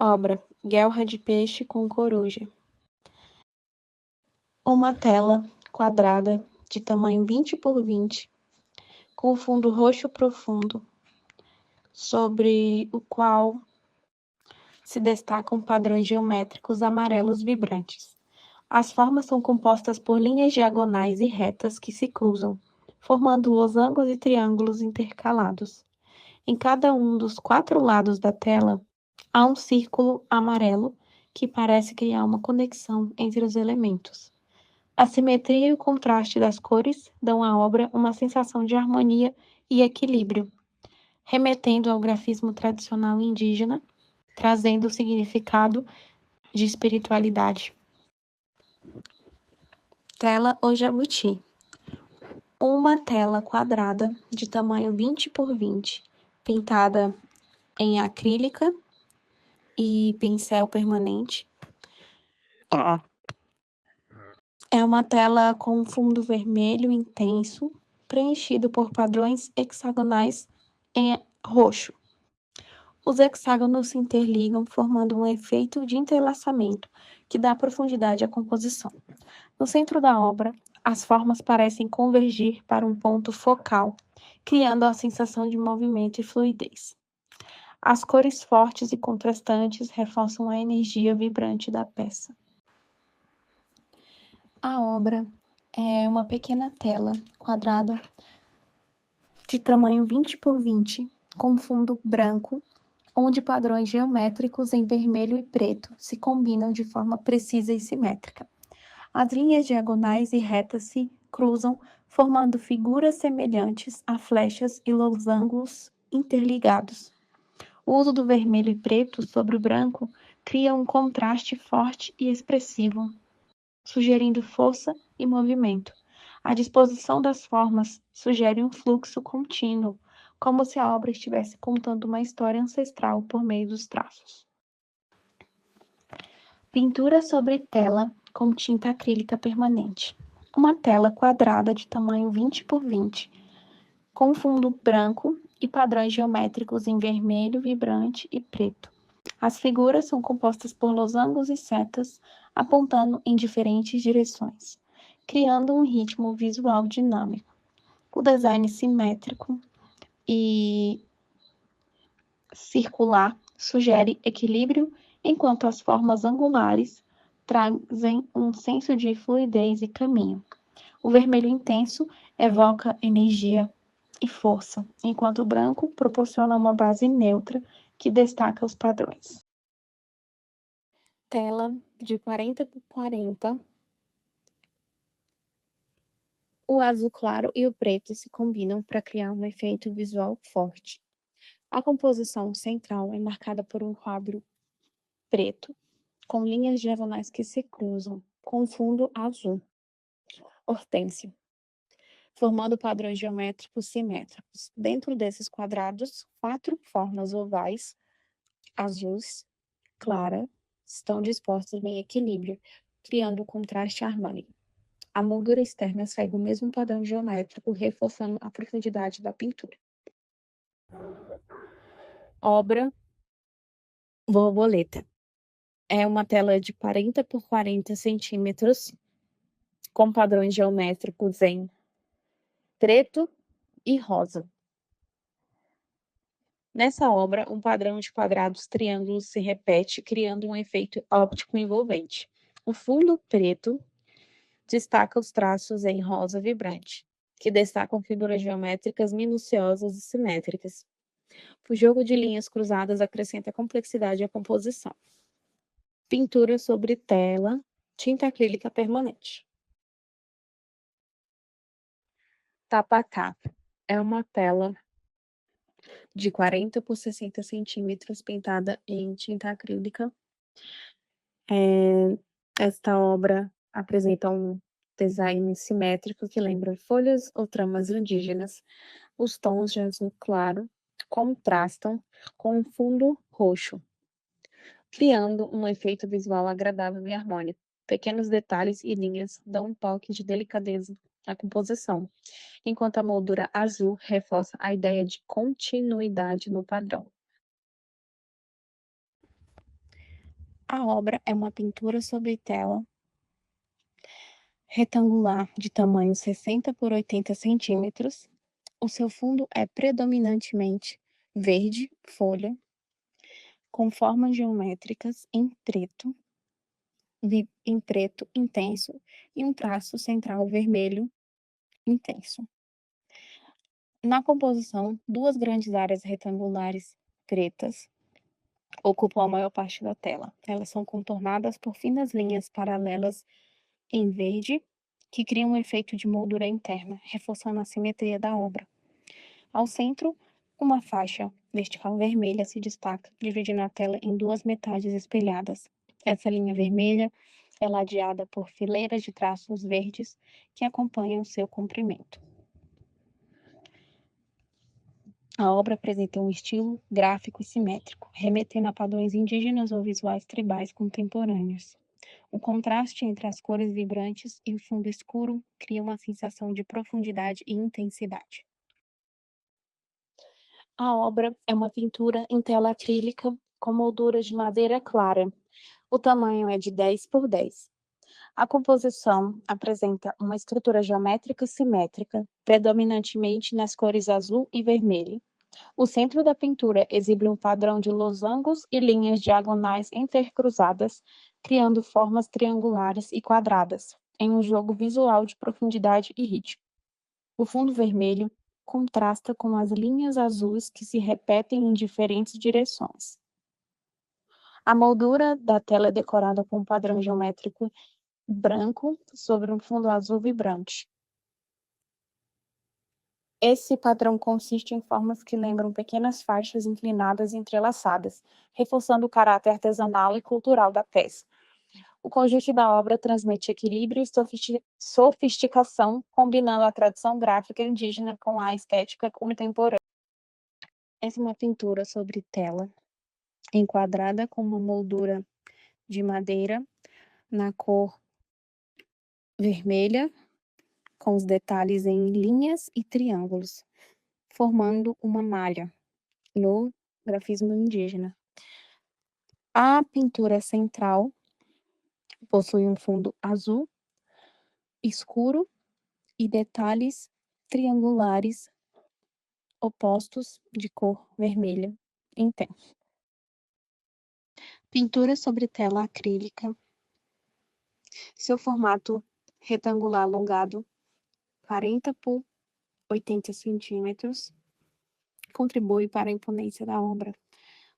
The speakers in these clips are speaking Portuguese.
Obra Guelra de Peixe com Coruja. Uma tela quadrada de tamanho 20 por 20, com fundo roxo profundo, sobre o qual se destacam padrões geométricos amarelos vibrantes. As formas são compostas por linhas diagonais e retas que se cruzam, formando losangos e triângulos intercalados. Em cada um dos 4 lados da tela, há um círculo amarelo que parece criar uma conexão entre os elementos. A simetria e o contraste das cores dão à obra uma sensação de harmonia e equilíbrio, remetendo ao grafismo tradicional indígena, trazendo o significado de espiritualidade. Tela ou jabuti. Uma tela quadrada de tamanho 20 por 20, pintada em acrílica e pincel permanente. É uma tela com fundo vermelho intenso, preenchido por padrões hexagonais em roxo. Os hexágonos se interligam, formando um efeito de entrelaçamento que dá profundidade à composição. No centro da obra, as formas parecem convergir para um ponto focal, criando a sensação de movimento e fluidez. As cores fortes e contrastantes reforçam a energia vibrante da peça. A obra é uma pequena tela quadrada de tamanho 20 por 20, com fundo branco, onde padrões geométricos em vermelho e preto se combinam de forma precisa e simétrica. As linhas diagonais e retas se cruzam, formando figuras semelhantes a flechas e losangos interligados. O uso do vermelho e preto sobre o branco cria um contraste forte e expressivo, sugerindo força e movimento. A disposição das formas sugere um fluxo contínuo, como se a obra estivesse contando uma história ancestral por meio dos traços. Pintura sobre tela com tinta acrílica permanente. Uma tela quadrada de tamanho 20 por 20, com fundo branco e padrões geométricos em vermelho vibrante e preto. As figuras são compostas por losangos e setas apontando em diferentes direções, criando um ritmo visual dinâmico. O design simétrico e circular sugere equilíbrio, enquanto as formas angulares trazem um senso de fluidez e caminho. O vermelho intenso evoca energia e força, enquanto o branco proporciona uma base neutra que destaca os padrões. Tela de 40 por 40. O azul claro e o preto se combinam para criar um efeito visual forte. A composição central é marcada por um quadro preto, com linhas diagonais que se cruzam, com fundo azul. Hortênsia, formando padrões geométricos simétricos. Dentro desses quadrados, 4 formas ovais azuis clara estão dispostas em equilíbrio, criando um contraste harmônico. A moldura externa segue o mesmo padrão geométrico, reforçando a profundidade da pintura. Obra Borboleta. É uma tela de 40 por 40 centímetros, com padrões geométricos em preto e rosa. Nessa obra, um padrão de quadrados triângulos se repete, criando um efeito óptico envolvente. O fundo preto destaca os traços em rosa vibrante, que destacam figuras geométricas minuciosas e simétricas. O jogo de linhas cruzadas acrescenta complexidade à composição. Pintura sobre tela, tinta acrílica permanente. Tapacá. É uma tela de 40 por 60 centímetros pintada em tinta acrílica. Esta obra apresenta um design simétrico que lembra folhas ou tramas indígenas. Os tons de azul claro contrastam com o fundo roxo, criando um efeito visual agradável e harmônico. Pequenos detalhes e linhas dão um toque de delicadeza à composição, enquanto a moldura azul reforça a ideia de continuidade no padrão. A obra é uma pintura sobre tela retangular de tamanho 60 por 80 centímetros. O seu fundo é predominantemente verde, folha, com formas geométricas em preto intenso e um traço central vermelho intenso. Na composição, duas grandes áreas retangulares pretas ocupam a maior parte da tela. Elas são contornadas por finas linhas paralelas em verde, que criam um efeito de moldura interna, reforçando a simetria da obra. Ao centro, uma faixa vertical vermelha se destaca, dividindo a tela em duas metades espelhadas. Essa linha vermelha é ladeada por fileiras de traços verdes que acompanham seu comprimento. A obra apresenta um estilo gráfico e simétrico, remetendo a padrões indígenas ou visuais tribais contemporâneos. O contraste entre as cores vibrantes e o fundo escuro cria uma sensação de profundidade e intensidade. A obra é uma pintura em tela acrílica com moldura de madeira clara. O tamanho é de 10 por 10. A composição apresenta uma estrutura geométrica simétrica, predominantemente nas cores azul e vermelho. O centro da pintura exibe um padrão de losangos e linhas diagonais intercruzadas, criando formas triangulares e quadradas, em um jogo visual de profundidade e ritmo. O fundo vermelho contrasta com as linhas azuis que se repetem em diferentes direções. A moldura da tela é decorada com um padrão geométrico branco sobre um fundo azul vibrante. Esse padrão consiste em formas que lembram pequenas faixas inclinadas e entrelaçadas, reforçando o caráter artesanal e cultural da peça. O conjunto da obra transmite equilíbrio e sofisticação, combinando a tradição gráfica indígena com a estética contemporânea. Essa é uma pintura sobre tela, enquadrada com uma moldura de madeira na cor vermelha, com os detalhes em linhas e triângulos, formando uma malha no grafismo indígena. A pintura central possui um fundo azul escuro e detalhes triangulares opostos de cor vermelha intenso. Pintura sobre tela acrílica. Seu formato retangular alongado, 40 por 80 centímetros, contribui para a imponência da obra,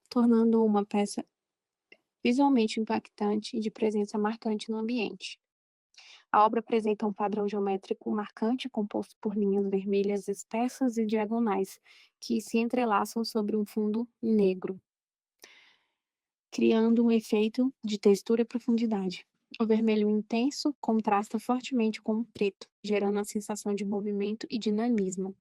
tornando uma peça visualmente impactante e de presença marcante no ambiente. A obra apresenta um padrão geométrico marcante composto por linhas vermelhas espessas e diagonais, que se entrelaçam sobre um fundo negro, criando um efeito de textura e profundidade. O vermelho intenso contrasta fortemente com o preto, gerando a sensação de movimento e dinamismo.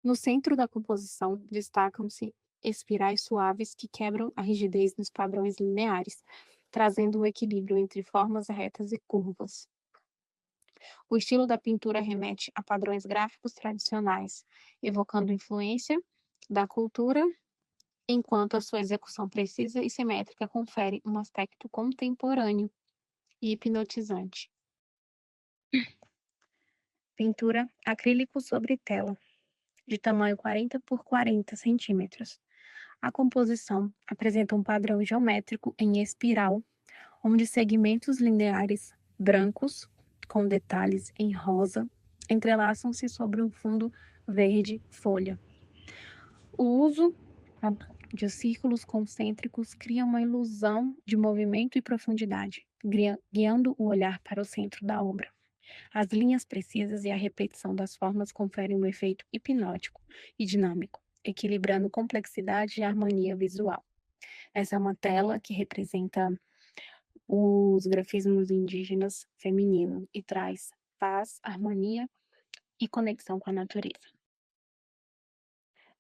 No centro da composição destacam-se espirais suaves que quebram a rigidez dos padrões lineares, trazendo um equilíbrio entre formas retas e curvas. O estilo da pintura remete a padrões gráficos tradicionais, evocando influência da cultura, enquanto a sua execução precisa e simétrica confere um aspecto contemporâneo e hipnotizante. Pintura acrílico sobre tela, de tamanho 40 por 40 centímetros. A composição apresenta um padrão geométrico em espiral, onde segmentos lineares brancos, com detalhes em rosa, entrelaçam-se sobre um fundo verde folha. O uso de círculos concêntricos cria uma ilusão de movimento e profundidade, guiando o olhar para o centro da obra. As linhas precisas e a repetição das formas conferem um efeito hipnótico e dinâmico, equilibrando complexidade e harmonia visual. Essa é uma tela que representa os grafismos indígenas femininos e traz paz, harmonia e conexão com a natureza.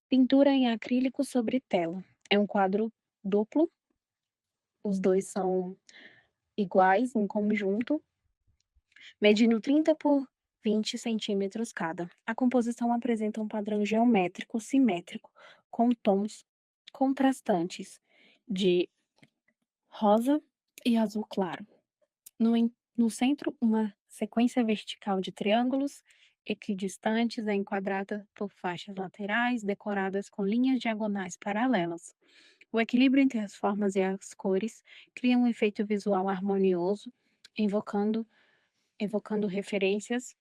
Pintura em acrílico sobre tela. É um quadro duplo, os dois são iguais em conjunto, medindo 30 por 20 centímetros cada. A composição apresenta um padrão geométrico simétrico, com tons contrastantes de rosa e azul claro. No centro, uma sequência vertical de triângulos equidistantes é enquadrada por faixas laterais decoradas com linhas diagonais paralelas. O equilíbrio entre as formas e as cores cria um efeito visual harmonioso, invocando, evocando referências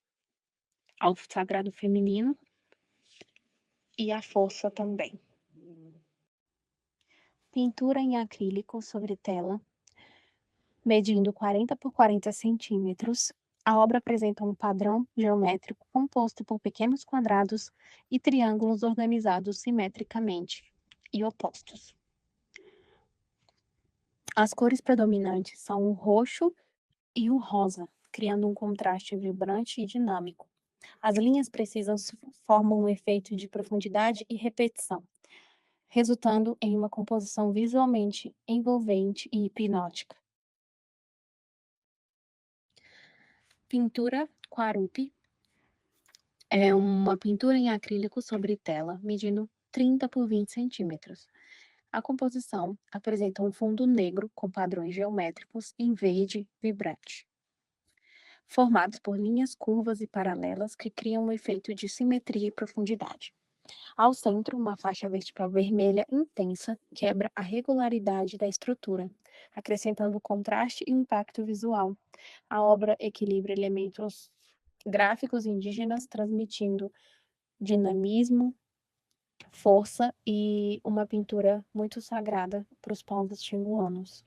ao sagrado feminino e à força também. Pintura em acrílico sobre tela, medindo 40 por 40 centímetros. A obra apresenta um padrão geométrico composto por pequenos quadrados e triângulos organizados simetricamente e opostos. As cores predominantes são o roxo e o rosa, criando um contraste vibrante e dinâmico. As linhas precisas formam um efeito de profundidade e repetição, resultando em uma composição visualmente envolvente e hipnótica. Pintura Quarupi é uma pintura em acrílico sobre tela, medindo 30 por 20 centímetros. A composição apresenta um fundo negro com padrões geométricos em verde vibrante, formados por linhas curvas e paralelas que criam um efeito de simetria e profundidade. Ao centro, uma faixa vertical vermelha intensa quebra a regularidade da estrutura, acrescentando contraste e impacto visual. A obra equilibra elementos gráficos indígenas, transmitindo dinamismo, força e uma pintura muito sagrada para os povos xinguanos.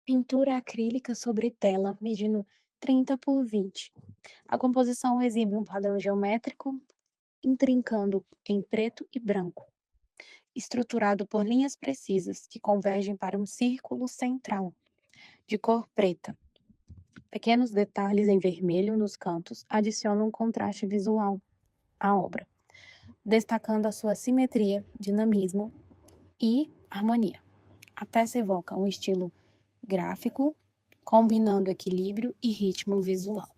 Pintura acrílica sobre tela, medindo 30 por 20. A composição exibe um padrão geométrico, intrincando em preto e branco, estruturado por linhas precisas que convergem para um círculo central, de cor preta. Pequenos detalhes em vermelho nos cantos adicionam um contraste visual à obra, destacando a sua simetria, dinamismo e harmonia. A peça evoca um estilo gráfico, combinando equilíbrio e ritmo visual.